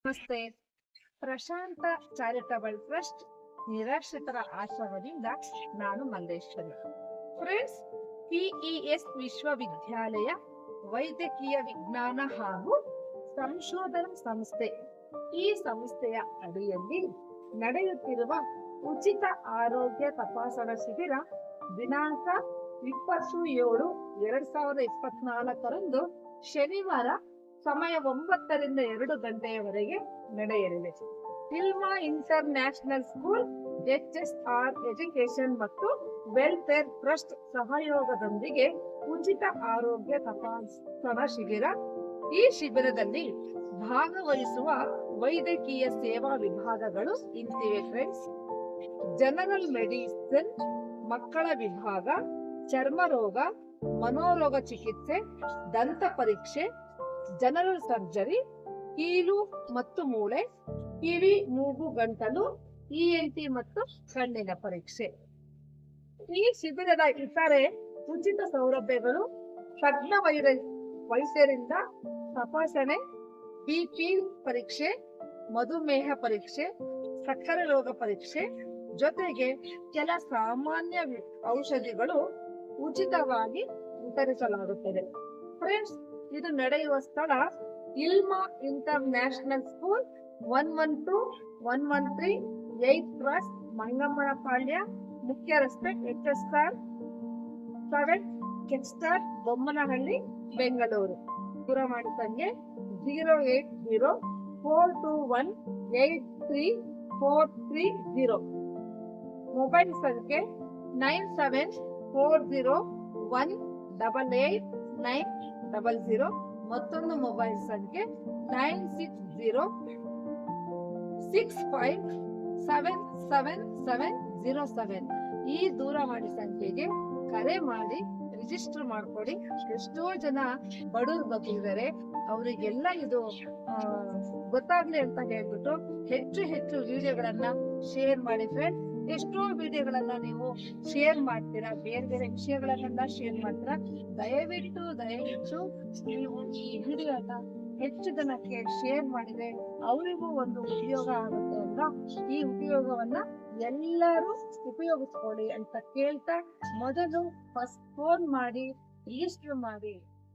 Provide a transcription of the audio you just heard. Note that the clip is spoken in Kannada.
ನಮಸ್ತೆ. ಪ್ರಶಾಂತ ಚಾರಿಟಬಲ್ ಟ್ರಸ್ಟ್ ನಿರಾಶ್ರಿತರ ಆಶ್ರಮದಿಂದ ನಾನು ಮಲ್ಲೇಶ್ವರಿ. ಫ್ರೆಂಡ್ಸ್, PES ವಿಶ್ವವಿದ್ಯಾಲಯ ವೈದ್ಯಕೀಯ ವಿಜ್ಞಾನ ಹಾಗೂ ಸಂಶೋಧನಾ ಸಂಸ್ಥೆ ಈ ಸಂಸ್ಥೆಯ ಅಡಿಯಲ್ಲಿ ನಡೆಯುತ್ತಿರುವ ಉಚಿತ ಆರೋಗ್ಯ ತಪಾಸಣಾ ಶಿಬಿರ ದಿನಾಂಕ 20/7/2024 ಶನಿವಾರ ಸಮಯ 9 ರಿಂದ 2 ಗಂಟೆಯವರೆಗೆ ನಡೆಯಲಿದೆ. Ilma international school, HSR education ಮತ್ತು ವೆಲ್ಫೇರ್ ಟ್ರಸ್ಟ್ ಸಹಯೋಗದೊಂದಿಗೆ ಉಚಿತ ಆರೋಗ್ಯ ತಪಾಸಣಾ ಶಿಬಿರ. ಈ ಶಿಬಿರದಲ್ಲಿ ಭಾಗವಹಿಸುವ ವೈದ್ಯಕೀಯ ಸೇವಾ ವಿಭಾಗಗಳು ಇಂತಿವೆ ಫ್ರೆಂಡ್ಸ್: ಜನರಲ್ ಮೆಡಿಸಿನ್, ಮಕ್ಕಳ ವಿಭಾಗ, ಚರ್ಮ ರೋಗ, ಮನೋರೋಗ ಚಿಕಿತ್ಸೆ, ದಂತ ಪರೀಕ್ಷೆ, ಜನರಲ್ ಸರ್ಜರಿ, ಕೀಲು ಮತ್ತು ಮೂಳೆ, ಕಿವಿ ಮೂಗು ಗಂಟಲು, ENT ಮತ್ತು ಕಣ್ಣಿನ ಪರೀಕ್ಷೆ. ಈ ಶಿಬಿರದ ಇತರೆ ಉಚಿತ ಸೌಲಭ್ಯಗಳು: ತಜ್ಞ ವೈದ್ಯರಿಂದ ತಪಾಸಣೆ, BP ಪರೀಕ್ಷೆ, ಮಧುಮೇಹ ಪರೀಕ್ಷೆ, ಸಕ್ಕರೆ ರೋಗ ಪರೀಕ್ಷೆ, ಜೊತೆಗೆ ಕೆಲ ಸಾಮಾನ್ಯ ಔಷಧಿಗಳು ಉಚಿತವಾಗಿ ವಿತರಿಸಲಾಗುತ್ತದೆ. ಫ್ರೆಂಡ್ಸ್, ಇದು ನಡೆಯುವ ಸ್ಥಳ Ilma international school, 112-113 8th cross, Mangammanapalya, ಮುಖ್ಯ ರಸ್ತೆ, HSR 7, ಕೆಸ್ಟಾರ್, ಬೊಮ್ಮನಹಳ್ಳಿ, ಬೆಂಗಳೂರು. ದೂರವಾಣಿ ಸಂಖ್ಯೆ 08042183430. ಮೊಬೈಲ್ ಸಂಖ್ಯೆ 9740188900. ಮತ್ತೊಂದು ಮೊಬೈಲ್ ಸಂಖ್ಯೆ 9606577707. ಈ ದೂರವಾಣಿ ಸಂಖ್ಯೆಗೆ ಕರೆ ಮಾಡಿ ರಿಜಿಸ್ಟರ್ ಮಾಡ್ಕೊಡಿ. ಎಷ್ಟೋ ಜನ ಬಡವರು ಬಂದಿದ್ದಾರೆ, ಅವರಿಗೆಲ್ಲ ಇದು ಗೊತ್ತಾಗ್ಲಿ ಅಂತ ಹೇಳ್ಬಿಟ್ಟು ಹೆಚ್ಚು ವಿಡಿಯೋಗಳನ್ನ ಶೇರ್ ಮಾಡಿ ಫ್ರೆಂಡ್ಸ್. ಎಷ್ಟೋ ವಿಡಿಯೋಗಳನ್ನ ನೀವು ಶೇರ್ ಮಾಡ್ತೀರಾ, ಬೇರೆ ಬೇರೆ ವಿಷಯಗಳನ್ನೆಲ್ಲ ಶೇರ್ ಮಾಡ್ತೀರಾ. ದಯವಿಟ್ಟು ನೀವು ಈ ವಿಡಿಯೋನ ಹೆಚ್ಚು ಜನಕ್ಕೆ ಶೇರ್ ಮಾಡಿದ್ರೆ ಅವರಿಗೂ ಒಂದು ಉಪಯೋಗ ಆಗುತ್ತೆ ಅಂತ, ಈ ಉಪಯೋಗವನ್ನ ಎಲ್ಲರೂ ಉಪಯೋಗಿಸ್ಕೊಳ್ಳಿ ಅಂತ ಕೇಳ್ತಾ, ಮೊದಲು ಫಸ್ಟ್ ಫೋನ್ ಮಾಡಿ ರಿಜಿಸ್ಟರ್ ಮಾಡಿ.